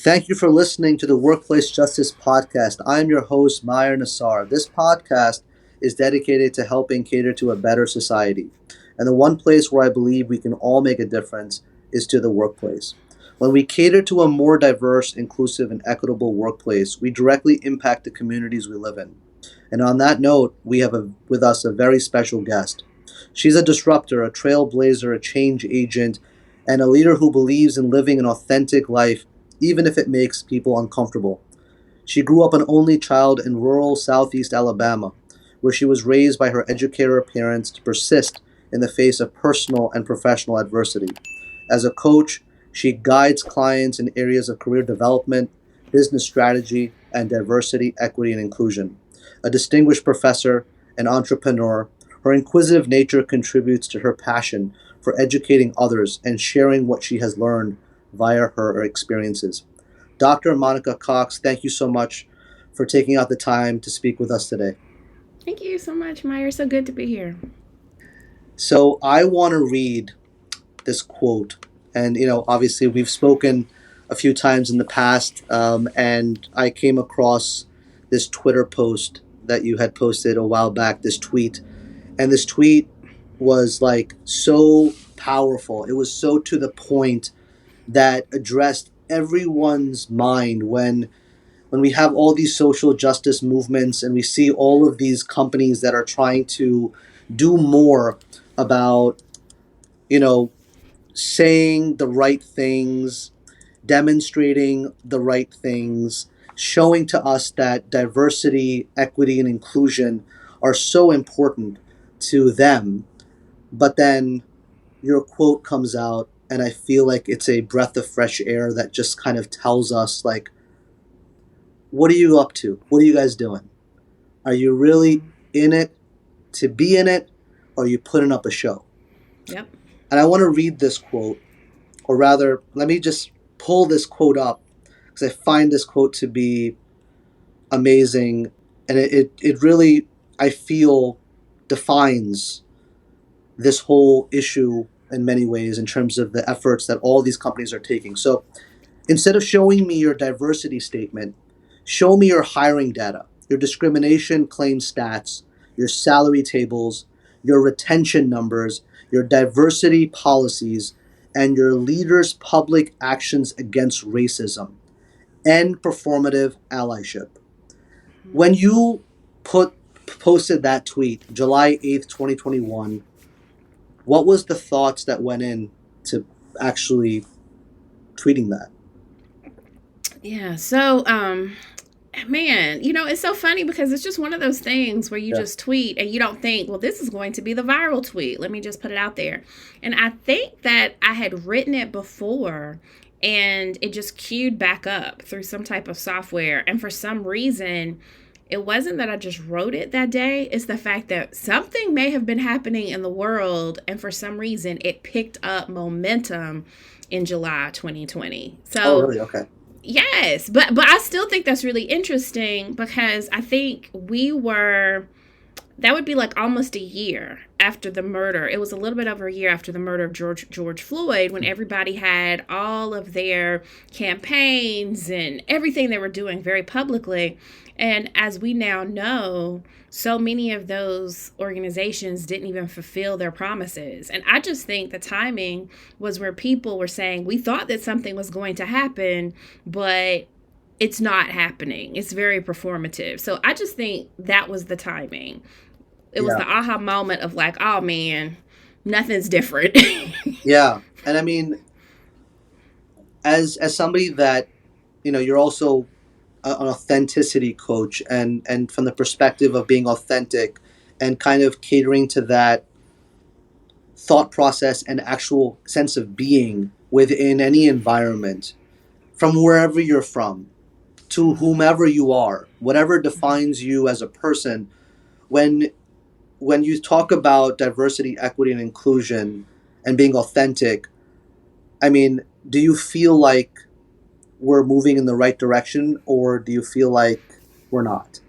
Thank you for listening to the Workplace Justice Podcast. I'm your host, Mahir Nisar. This podcast is dedicated to helping cater to a better society. And the one place where I believe we can all make a difference is to the workplace. When we cater to a more diverse, inclusive, and equitable workplace, we directly impact the communities we live in. And on that note, we have with us a very special guest. She's a disruptor, a trailblazer, a change agent, and a leader who believes in living an authentic life even if it makes people uncomfortable. She grew up an only child in rural southeast Alabama, where she was raised by her educator parents to persist in the face of personal and professional adversity. As a coach, she guides clients in areas of career development, business strategy, and diversity, equity, and inclusion. A distinguished professor and entrepreneur, her inquisitive nature contributes to her passion for educating others and sharing what she has learned via her experiences. Dr. Monica Cox, thank you so much for taking out the time to speak with us today. Thank you so much, Mahir. So good to be here. So, I want to read this quote. And, obviously, we've spoken a few times in the past, and I came across this Twitter post that you had posted a while back, this tweet. And this tweet was like so powerful. It was so to the point that addressed everyone's mind when we have all these social justice movements and we see all of these companies that are trying to do more about, you know, saying the right things, demonstrating the right things, showing to us that diversity, equity, and inclusion are so important to them. But then your quote comes out, and I feel like it's a breath of fresh air that just kind of tells us, like, what are you up to? What are you guys doing? Are you really in it to be in it, or are you putting up a show? Yep. And I want to read this quote, or rather, let me just pull this quote up because I find this quote to be amazing, and it really, I feel, defines this whole issue in many ways in terms of the efforts that all these companies are taking. So instead of showing me your diversity statement, show me your hiring data, your discrimination claim stats, your salary tables, your retention numbers, your diversity policies, and your leaders' public actions against racism and performative allyship. When you put posted that tweet, July 8th, 2021, what was the thoughts that went in to actually tweeting that? Yeah. Man, it's so funny because it's just one of those things where you Yeah. just tweet and you don't think, well, this is going to be the viral tweet. Let me just put it out there. And I think that I had written it before and it just queued back up through some type of software. And for some reason, it wasn't that I just wrote it that day. It's the fact that something may have been happening in the world. And for some reason, it picked up momentum in July 2020. Oh, So, really? Okay. yes, but I still think that's really interesting because I think we were that would be like almost a year after the murder. It was a little bit over a year after the murder of George Floyd when everybody had all of their campaigns and everything they were doing very publicly. And as we now know, so many of those organizations didn't even fulfill their promises. And I just think the timing was where people were saying, we thought that something was going to happen, but it's not happening. It's very performative. So I just think that was the timing. It was Yeah. the aha moment of like, oh man, nothing's different. Yeah. And I mean, as somebody that, you're also an authenticity coach, and from the perspective of being authentic and kind of catering to that thought process and actual sense of being within any environment, from wherever you're from to whomever you are, whatever defines you as a person, when you talk about diversity, equity, and inclusion and being authentic, I mean, do you feel like we're moving in the right direction, or do you feel like we're not?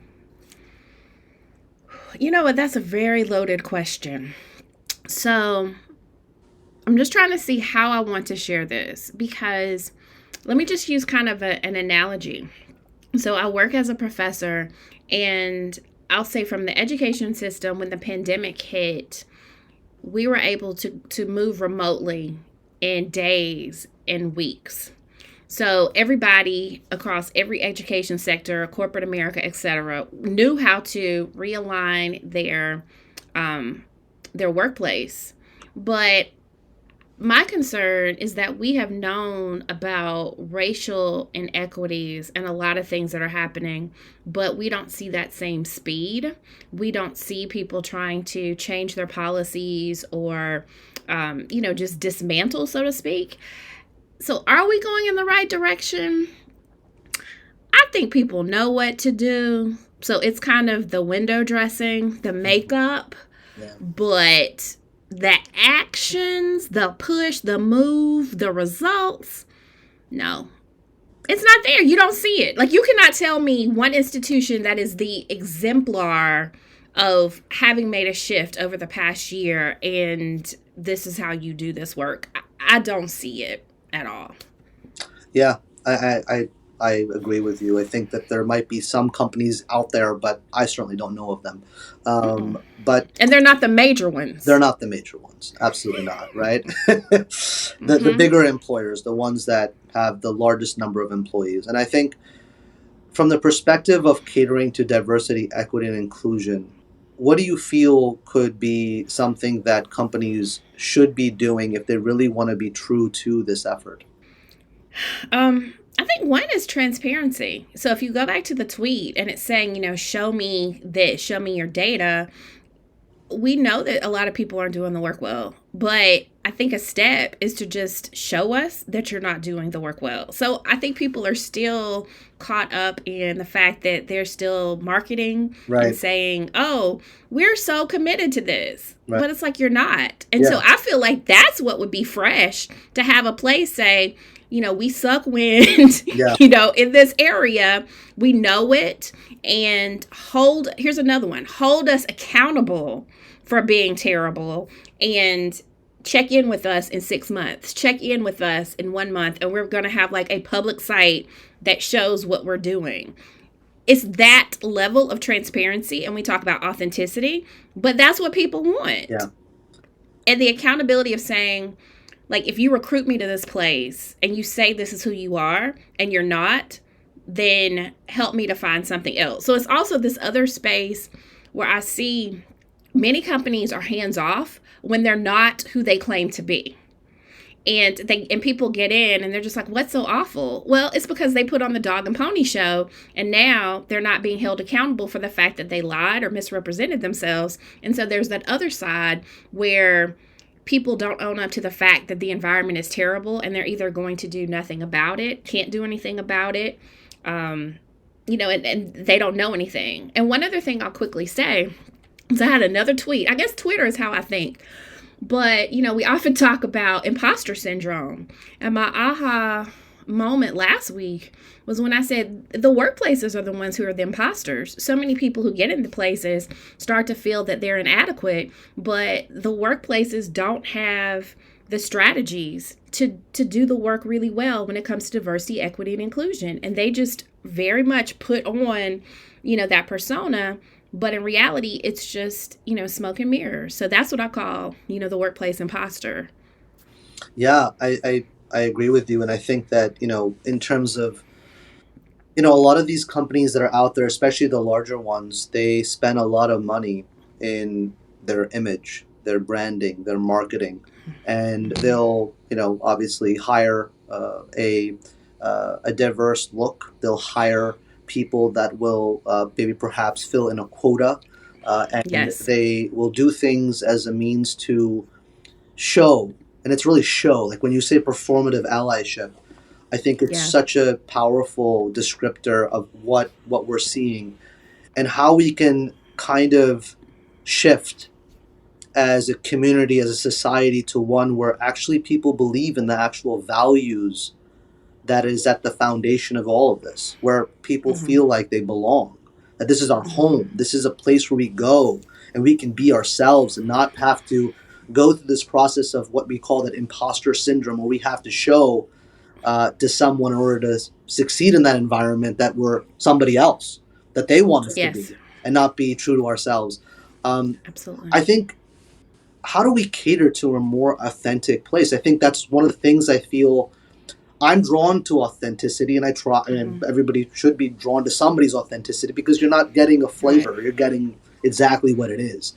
You know what? That's a very loaded question. So I'm just trying to see how I want to share this because Let me just use kind of an analogy. So I work as a professor, and I'll say from the education system, when the pandemic hit, we were able to move remotely in days and weeks. So everybody across every education sector, corporate America, etc., knew how to realign their workplace. But my concern is that we have known about racial inequities and a lot of things that are happening, but we don't see that same speed. We don't see people trying to change their policies or, just dismantle, so to speak. So, are we going in the right direction? I think people know what to do. So, it's kind of the window dressing, the makeup, Yeah. but the actions, the push, the move, the results, no. It's not there. You don't see it. Like, you cannot tell me one institution that is the exemplar of having made a shift over the past year and this is how you do this work. I don't see it at all. Yeah, I agree with you. I think that there might be some companies out there, but I certainly don't know of them. Mm-mm. But And they're not the major ones. they're not the major ones. Absolutely not, right? The bigger employers, the ones that have the largest number of employees. And I think from the perspective of catering to diversity, equity, and inclusion, what do you feel could be something that companies should be doing if they really want to be true to this effort? I think one is transparency. So if you go back to the tweet and it's saying, show me this, show me your data, we know that a lot of people aren't doing the work well. But I think a step is to just show us that you're not doing the work well. So I think people are still caught up in the fact that they're still marketing and saying, oh, we're so committed to this. Right. But it's like you're not. And so I feel like that's what would be fresh to have a place say, we suck wind, in this area. We know it. And here's another one, hold us accountable for being terrible and check in with us in 6 months, check in with us in 1 month. And we're going to have like a public site that shows what we're doing. It's that level of transparency. And we talk about authenticity, but that's what people want. Yeah. And the accountability of saying, like, if you recruit me to this place and you say this is who you are and you're not, then help me to find something else. So it's also this other space where I see many companies are hands off when they're not who they claim to be. And people get in and they're just like, what's so awful? Well, it's because they put on the dog and pony show and now they're not being held accountable for the fact that they lied or misrepresented themselves. And so there's that other side where people don't own up to the fact that the environment is terrible and they're either going to do nothing about it, can't do anything about it, and they don't know anything. And one other thing I'll quickly say is I had another tweet. I guess Twitter is how I think. But, we often talk about imposter syndrome. And my aha moment last week was when I said the workplaces are the ones who are the imposters. So many people who get into places start to feel that they're inadequate, but the workplaces don't have the strategies to do the work really well when it comes to diversity, equity, and inclusion. And they just very much put on, that persona. But in reality, it's just, smoke and mirrors. So that's what I call, the workplace imposter. Yeah, I agree with you. And I think that, in terms of, a lot of these companies that are out there, especially the larger ones, they spend a lot of money in their image, their branding, their marketing. And they'll, obviously hire a diverse look. They'll hire people that will maybe perhaps fill in a quota. And Yes. they will do things as a means to show. And it's really show. Like when you say performative allyship, I think it's such a powerful descriptor of what we're seeing and how we can kind of shift as a community, as a society, to one where actually people believe in the actual values that is at the foundation of all of this, where people feel like they belong, that this is our home, this is a place where we go and we can be ourselves and not have to go through this process of what we call that imposter syndrome, where we have to show to someone in order to succeed in that environment that we're somebody else, that they want us to Yes, be, and not be true to ourselves. absolutely. I think, how do we cater to a more authentic place? I think that's one of the things I feel I'm drawn to authenticity, and I try, and Hmm. everybody should be drawn to somebody's authenticity because you're not getting a Right. flavor, you're getting exactly what it is.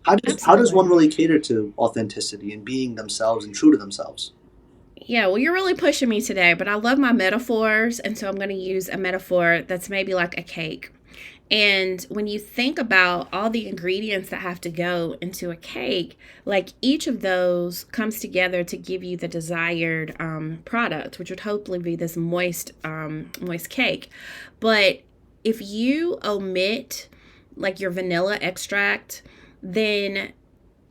How does Absolutely. one really cater to authenticity and being themselves and true to themselves? Yeah, well, you're really pushing me today, but I love my metaphors. And so I'm going to use a metaphor that's maybe like a cake. And when you think about all the ingredients that have to go into a cake, like each of those comes together to give you the desired product, which would hopefully be this moist cake. But if you omit like your vanilla extract, then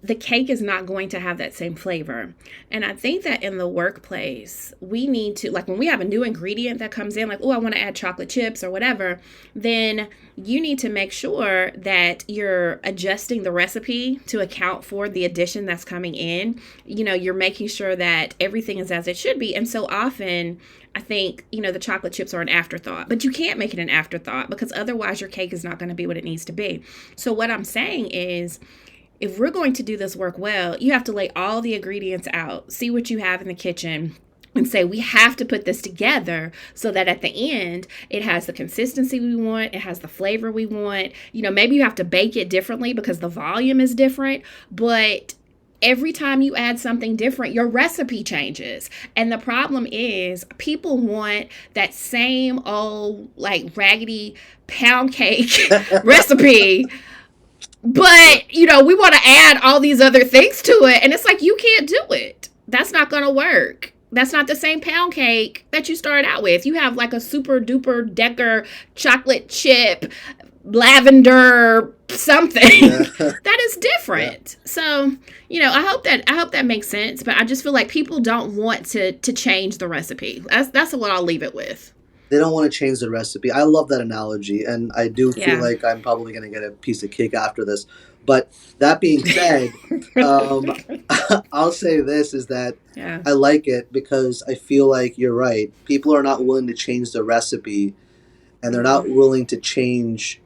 the cake is not going to have that same flavor. And I think that in the workplace, we need to, like when we have a new ingredient that comes in, like, oh, I want to add chocolate chips or whatever, then you need to make sure that you're adjusting the recipe to account for the addition that's coming in. You're making sure that everything is as it should be. And so often, I think, the chocolate chips are an afterthought, but you can't make it an afterthought because otherwise your cake is not going to be what it needs to be. So, what I'm saying is, if we're going to do this work well, you have to lay all the ingredients out, see what you have in the kitchen, and say, we have to put this together so that at the end, it has the consistency we want, it has the flavor we want. Maybe you have to bake it differently because the volume is different, but every time you add something different, your recipe changes. And the problem is, people want that same old, like, raggedy pound cake recipe, Yeah. but we want to add all these other things to it, and it's like, you can't do it. That's not going to work. That's not the same pound cake that you started out with. You have like a super duper decker chocolate chip lavender something Yeah. that is Yeah. different. So, I hope that makes sense, but I just feel like people don't want to change the recipe. That's what I'll leave it with. They don't want to change the recipe. I love that analogy, and I do feel Yeah. like I'm probably going to get a piece of cake after this. But that being said, um, I'll say this is that Yeah. I like it because I feel like you're right. People are not willing to change the recipe, and they're not Mm-hmm. willing to change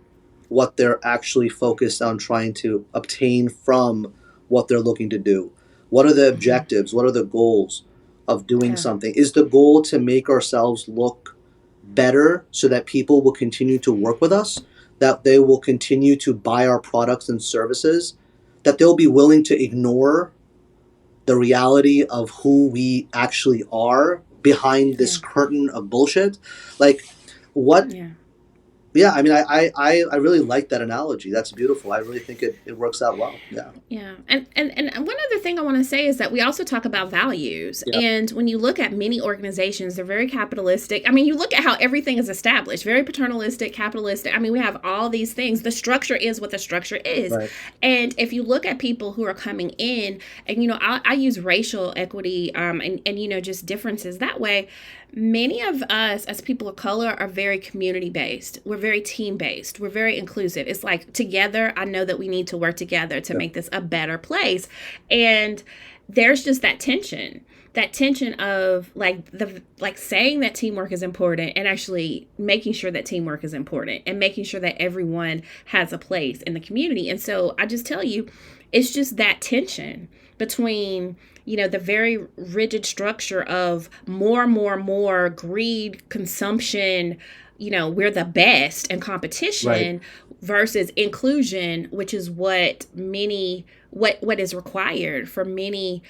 what they're actually focused on trying to obtain from what they're looking to do. What are the Mm-hmm. objectives? What are the goals of doing Yeah. something? Is the goal to make ourselves look better so that people will continue to work with us, that they will continue to buy our products and services, that they'll be willing to ignore the reality of who we actually are behind this Yeah. curtain of bullshit? Like, what? Yeah. Yeah, I mean, I really like that analogy. That's beautiful. I really think it works out well. Yeah. Yeah. And one other thing I want to say is that we also talk about values. Yeah. And when you look at many organizations, they're very capitalistic. I mean, you look at how everything is established, very paternalistic, capitalistic. I mean, we have all these things. The structure is what the structure is. Right. And if you look at people who are coming in, and, I use racial equity and just differences that way. Many of us as people of color are very community based. We're very team based. We're very inclusive. It's like, together, I know that we need to work together to Yeah. make this a better place. And there's just that tension of like saying that teamwork is important and actually making sure that teamwork is important and making sure that everyone has a place in the community. And so I just tell you, it's just that tension between the very rigid structure of more greed, consumption, we're the best, and Right. competition versus inclusion, which is what is required for many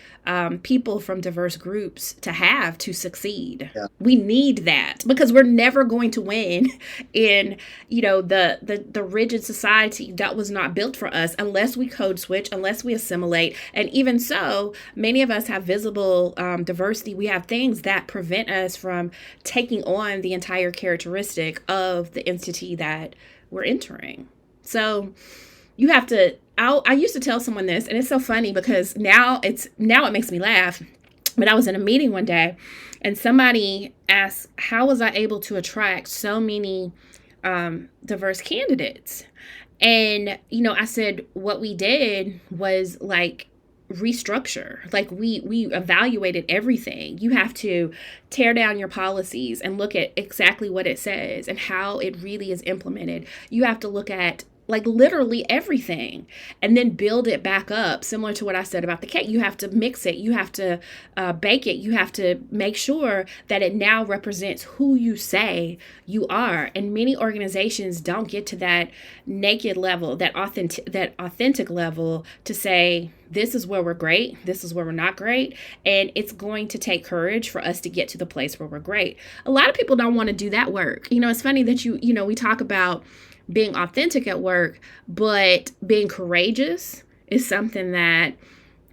people from diverse groups to have to succeed. Yeah. We need that because we're never going to win in the rigid society that was not built for us unless we code switch, unless we assimilate. And even so, many of us have visible diversity. We have things that prevent us from taking on the entire characteristic of the entity that we're entering. So you have to. I used to tell someone this, and it's so funny because now it makes me laugh. But I was in a meeting one day, and somebody asked, "How was I able to attract so many diverse candidates?" And I said, what we did was, like, restructure. Like we evaluated everything. You have to tear down your policies and look at exactly what it says and how it really is implemented. You have to look at like literally everything and then build it back up, similar to what I said about the cake. You have to mix it, you have to bake it, you have to make sure that it now represents who you say you are. And many organizations don't get to that naked level, that authentic level, to say this is where we're great, this is where we're not great, and it's going to take courage for us to get to the place where we're great. A lot of people don't want to do that work. It's funny that we talk about being authentic at work, but being courageous is something that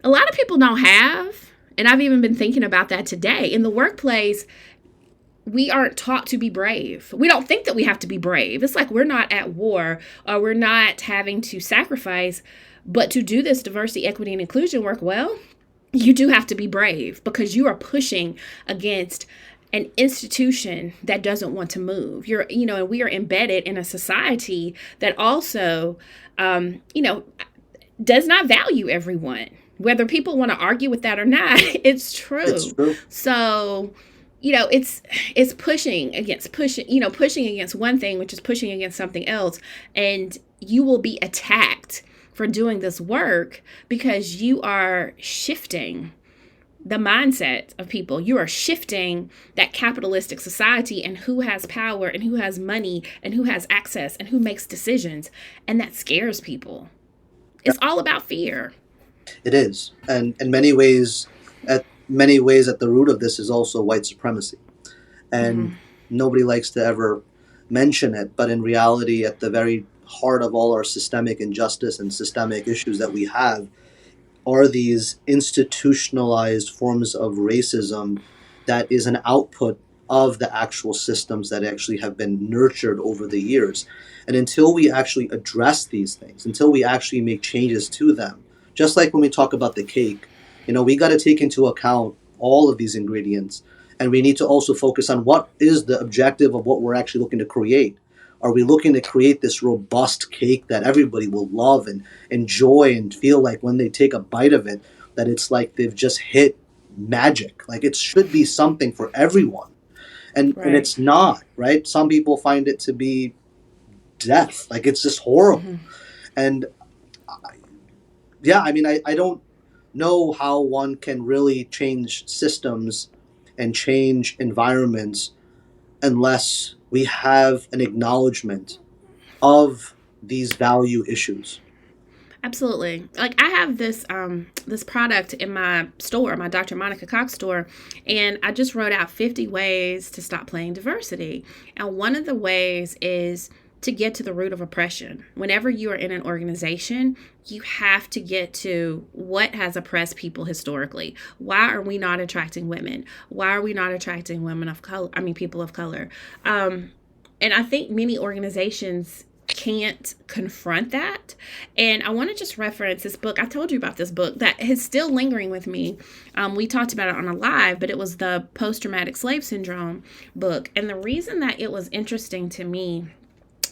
a lot of people don't have. And I've even been thinking about that today. In the workplace, we aren't taught to be brave. We don't think that we have to be brave. It's like we're not at war or we're not having to sacrifice. But to do this diversity, equity, and inclusion work well, you do have to be brave because you are pushing against an institution that doesn't want to move. And we are embedded in a society that also, does not value everyone, whether people want to argue with that or not. It's true. It's true. So, it's pushing against one thing, which is pushing against something else. And you will be attacked for doing this work because you are shifting the mindset of people. You are shifting that capitalistic society and who has power and who has money and who has access and who makes decisions. And that scares people. It's all about fear. It is. And in many ways at the root of this is also white supremacy. And nobody likes to ever mention it, but in reality, at the very heart of all our systemic injustice and systemic issues that we have are these institutionalized forms of racism that is an output of the actual systems that actually have been nurtured over the years. And until we actually address these things, until we actually make changes to them, just like when we talk about the cake, we got to take into account all of these ingredients. And we need to also focus on what is the objective of what we're actually looking to create. Are we looking to create this robust cake that everybody will love and enjoy and feel like when they take a bite of it, that it's like they've just hit magic? Like it should be something for everyone. And it's not, right? Some people find it to be death. Like it's just horrible. And I don't know how one can really change systems and change environments unless we have an acknowledgement of these value issues. Absolutely. Like I have this product in my store, my Dr. Monica Cox store, and I just wrote out 50 ways to stop playing diversity. And one of the ways is to get to the root of oppression. Whenever you are in an organization, you have to get to what has oppressed people historically. Why are we not attracting women? Why are we not attracting women of color? People of color. And I think many organizations can't confront that. And I want to just reference this book. I told you about this book that is still lingering with me. We talked about it on a live, but it was the post-traumatic slave syndrome book. And the reason that it was interesting to me,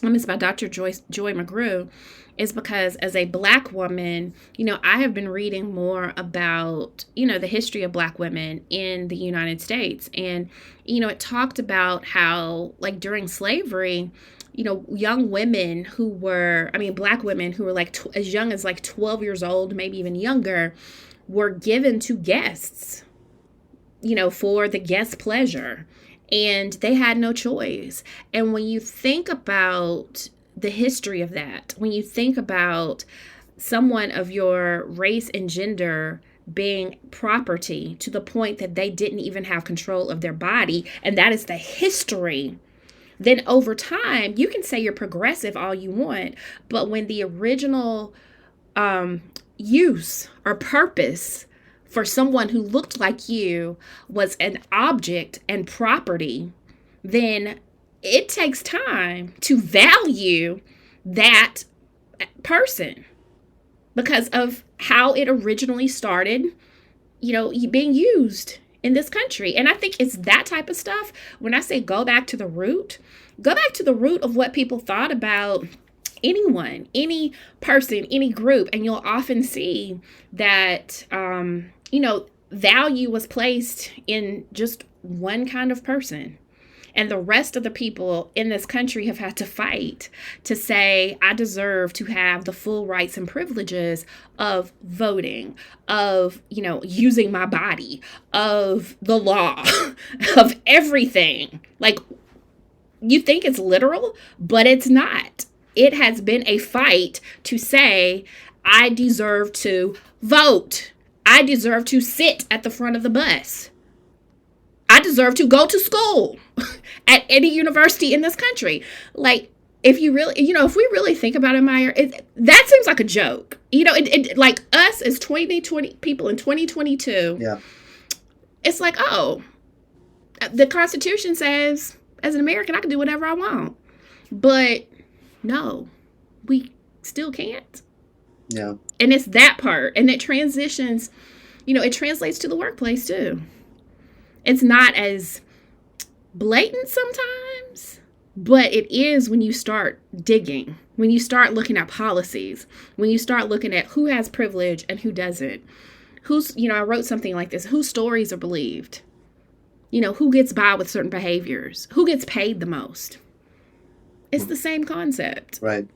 it's by Dr. Joy McGrew, is because as a Black woman, I have been reading more about, the history of Black women in the United States. And, it talked about how, like, during slavery, young women who were, Black women who were like as young as like 12 years old, maybe even younger, were given to guests, for the guest pleasure. And they had no choice. And when you think about the history of that, when you think about someone of your race and gender being property to the point that they didn't even have control of their body, and that is the history, then over time, you can say you're progressive all you want. But when the original use or purpose for someone who looked like you was an object and property, then it takes time to value that person because of how it originally started, being used in this country. And I think it's that type of stuff. When I say go back to the root of what people thought about anyone, any person, any group. And you'll often see that, value was placed in just one kind of person. And the rest of the people in this country have had to fight to say, I deserve to have the full rights and privileges of voting, of, using my body, of the law, of everything. Like, you think it's literal, but it's not. It has been a fight to say, I deserve to vote. I deserve to sit at the front of the bus. I deserve to go to school at any university in this country. Like, if you really, if we really think about it, Mahir, that seems like a joke. Like us as 2020 people in 2022. Yeah. It's like, oh, the Constitution says, as an American, I can do whatever I want. But no, we still can't. Yeah. And it's that part. And it transitions, it translates to the workplace too. It's not as blatant sometimes, but it is when you start digging, when you start looking at policies, when you start looking at who has privilege and who doesn't. I wrote something like this, whose stories are believed, who gets by with certain behaviors, who gets paid the most. It's the same concept. Right.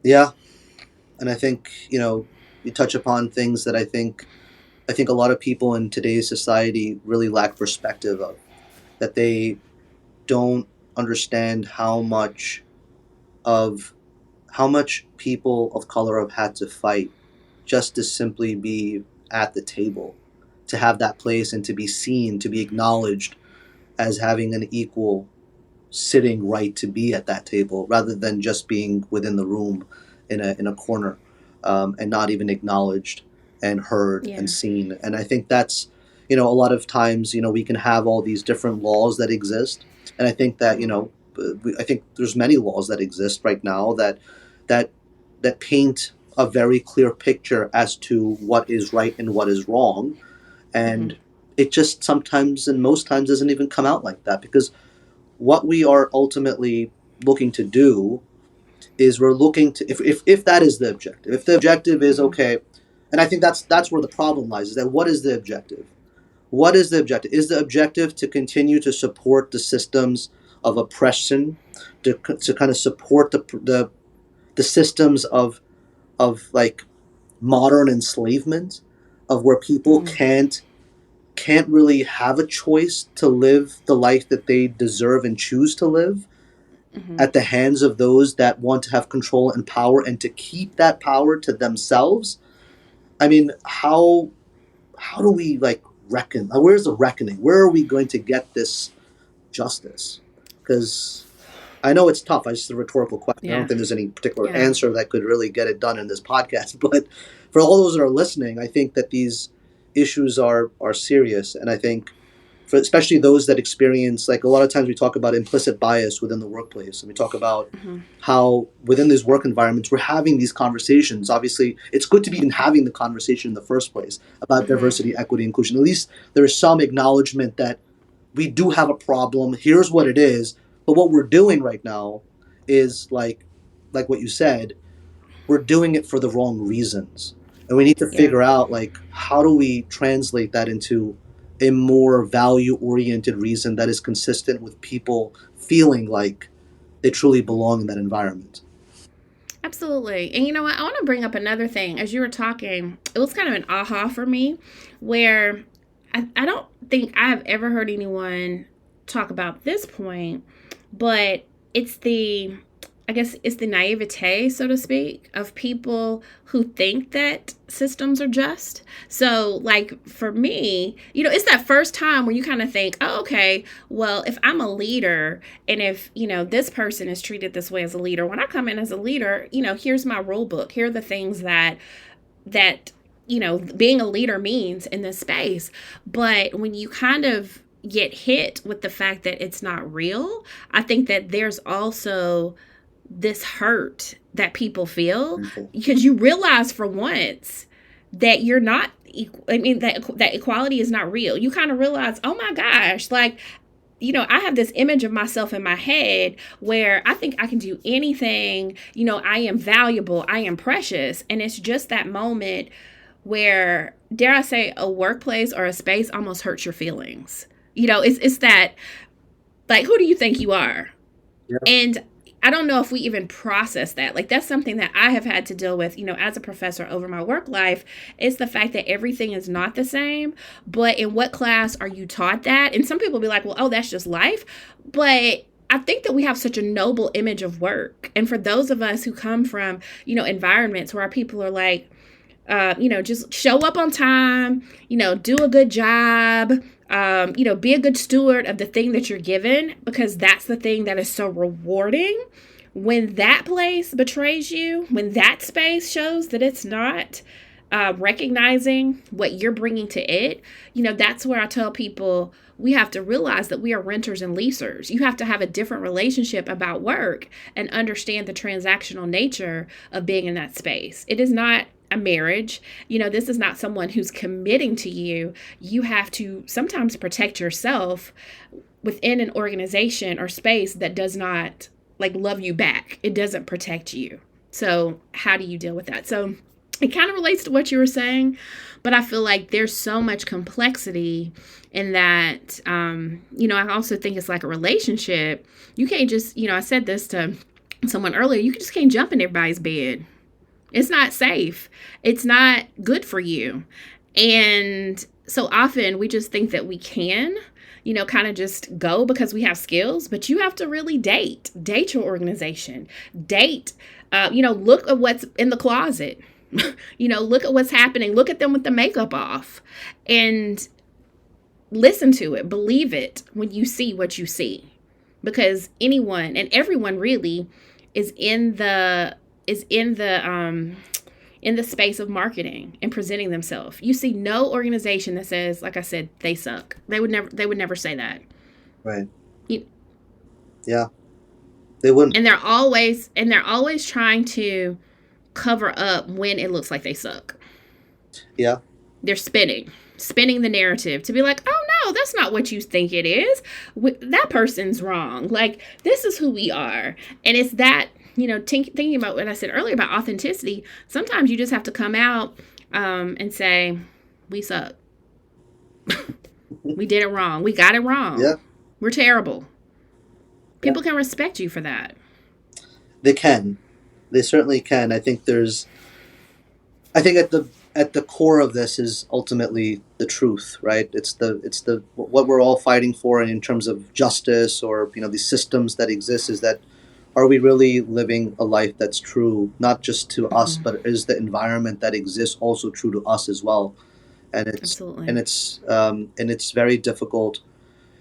Yeah. And I think, you touch upon things that I think a lot of people in today's society really lack perspective of, that they don't understand how much people of color have had to fight just to simply be at the table, to have that place and to be seen, to be acknowledged as having an equal sitting right to be at that table, rather than just being within the room in a corner, and not even acknowledged and heard and seen. And I think that's, a lot of times, we can have all these different laws that exist. And I think that, I think there's many laws that exist right now that paint a very clear picture as to what is right and what is wrong. And it just sometimes and most times doesn't even come out like that, because what we are ultimately looking to do is we're looking to, if that is the objective, if the objective is, okay, and I think that's where the problem lies, is that what is the objective? What is the objective? Is the objective to continue to support the systems of oppression, to kind of support the systems of like modern enslavement, of where people can't really have a choice to live the life that they deserve and choose to live at the hands of those that want to have control and power, and to keep that power to themselves? I mean, how do we reckon? Where's the reckoning? Where are we going to get this justice? Because I know it's tough. It's just a rhetorical question. I don't think there's any particular answer that could really get it done in this podcast. But for all those that are listening, I think that these issues are serious. And I think for especially those that experience, a lot of times we talk about implicit bias within the workplace. And we talk about how within these work environments, we're having these conversations. Obviously, it's good to be even having the conversation in the first place about diversity, equity, inclusion. At least there is some acknowledgement that we do have a problem. Here's what it is. But what we're doing right now is like what you said, we're doing it for the wrong reasons. And we need to figure out how do we translate that into a more value-oriented reason that is consistent with people feeling like they truly belong in that environment. Absolutely. And you know what? I want to bring up another thing. As you were talking, it was kind of an aha for me, where I don't think I've ever heard anyone talk about this point, but it's the naivete, so to speak, of people who think that systems are just. So, for me, it's that first time where you kind of think, oh, okay, well, if I'm a leader and if, this person is treated this way as a leader, when I come in as a leader, here's my rule book. Here are the things that being a leader means in this space. But when you kind of get hit with the fact that it's not real, I think that there's also this hurt that people feel, because you realize for once that you're not equal. I mean, that equality is not real. You kind of realize, oh my gosh, I have this image of myself in my head where I think I can do anything. I am valuable, I am precious. And it's just that moment where, dare I say, a workplace or a space almost hurts your feelings. It's that, like, who do you think you are? Yeah. And I don't know if we even process that. Like, that's something that I have had to deal with, as a professor over my work life. It's the fact that everything is not the same. But in what class are you taught that? And some people be like, well, oh, that's just life. But I think that we have such a noble image of work. And for those of us who come from, environments where our people are like, just show up on time, do a good job, be a good steward of the thing that you're given, because that's the thing that is so rewarding. When that place betrays you, when that space shows that it's not recognizing what you're bringing to it, that's where I tell people we have to realize that we are renters and leasers. You have to have a different relationship about work and understand the transactional nature of being in that space. It is not a marriage. This is not someone who's committing to you. You have to sometimes protect yourself within an organization or space that does not love you back. It doesn't protect you. So how do you deal with that? So it kind of relates to what you were saying, but I feel like there's so much complexity in that. I also think it's like a relationship. You can't just, I said this to someone earlier, you just can't jump in everybody's bed. It's not safe. It's not good for you. And so often we just think that we can, kind of just go because we have skills, but you have to really date your organization, look at what's in the closet, look at what's happening, look at them with the makeup off and listen to it, believe it when you see what you see, because anyone and everyone really is in the space of marketing and presenting themselves. You see no organization that says, like I said, they suck. They would never say that. Right. Yeah. They wouldn't. And they're always trying to cover up when it looks like they suck. Yeah. They're spinning the narrative to be like, oh no, that's not what you think it is. That person's wrong. Like, this is who we are. And it's that, thinking about what I said earlier about authenticity, sometimes you just have to come out and say, we suck. We did it wrong. We got it wrong. Yeah. We're terrible. People can respect you for that. They can. They certainly can. I think at the core of this is ultimately the truth, right? It's the what we're all fighting for in terms of justice or, these systems that exist, is that, are we really living a life that's true, not just to us, but is the environment that exists also true to us as well? And it's Absolutely. and it's very difficult.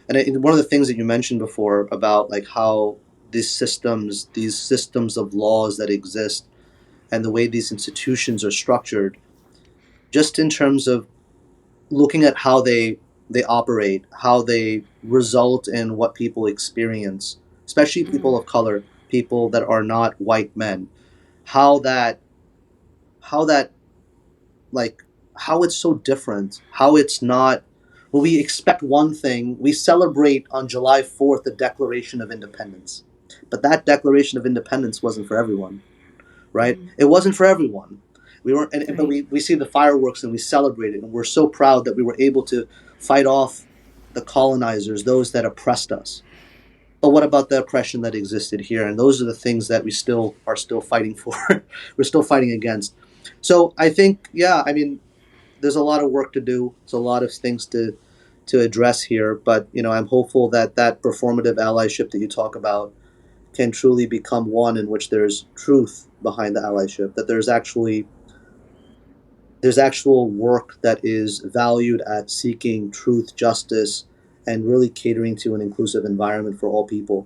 And one of the things that you mentioned before about like how these systems of laws that exist and the way these institutions are structured, just in terms of looking at how they operate, how they result in what people experience, especially people of color, people that are not white men, how it's so different, how it's not, well, we expect one thing, we celebrate on July 4th the Declaration of Independence, but that Declaration of Independence wasn't for everyone, right? It wasn't for everyone. But we see the fireworks and we celebrate it, and we're so proud that we were able to fight off the colonizers, those that oppressed us. But what about the oppression that existed here? And those are the things that we are still fighting for. We're still fighting against. So I think, there's a lot of work to do. There's a lot of things to address here. But, I'm hopeful that performative allyship that you talk about can truly become one in which there's truth behind the allyship, that there's actual work that is valued at seeking truth, justice, and really catering to an inclusive environment for all people.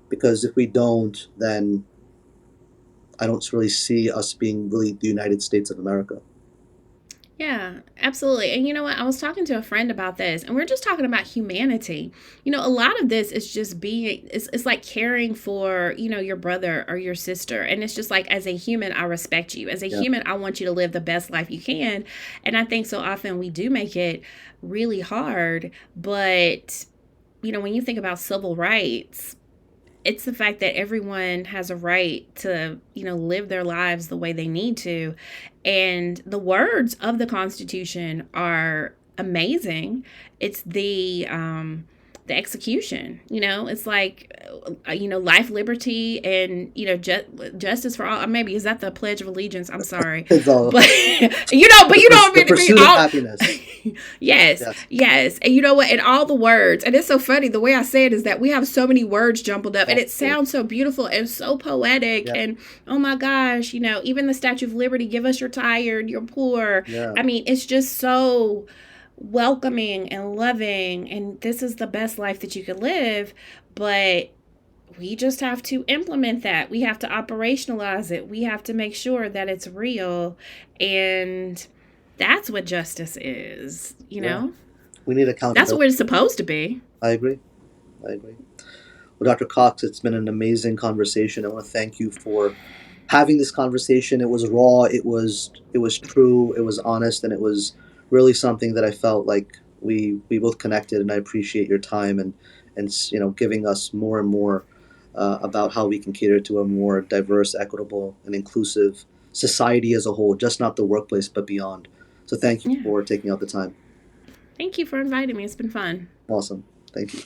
Because if we don't, then I don't really see us being really the United States of America. Yeah, absolutely. And you know what? I was talking to a friend about this, and we're just talking about humanity. A lot of this is just it's like caring for, your brother or your sister. And it's just like, as a human, I respect you. As a human, I want you to live the best life you can. And I think so often we do make it really hard, but when you think about civil rights, it's the fact that everyone has a right to, live their lives the way they need to. And the words of the Constitution are amazing. It's the execution, it's like, life, liberty, and, justice for all. Maybe is that the Pledge of Allegiance? I'm sorry. It's all But, the pursuit of happiness. Yes, yes. And you know what? And all the words, and it's so funny, the way I say it is that we have so many words jumbled up, and it sounds so beautiful and so poetic. Yeah. And oh my gosh, even the Statue of Liberty, give us your tired, your poor. Yeah. I mean, it's just so welcoming and loving, and this is the best life that you could live. But we just have to implement that. We have to operationalize it. We have to make sure that it's real. And that's what justice is, know? We need accountability. That's what it's supposed to be. I agree. Well, Dr. Cox, it's been an amazing conversation. I want to thank you for having this conversation. It was raw, it was true, it was honest, and it was really something that I felt like we both connected, and I appreciate your time and giving us more and more about how we can cater to a more diverse, equitable, and inclusive society as a whole, just not the workplace, but beyond. So thank you for taking out the time. Thank you for inviting me. It's been fun. Awesome. Thank you.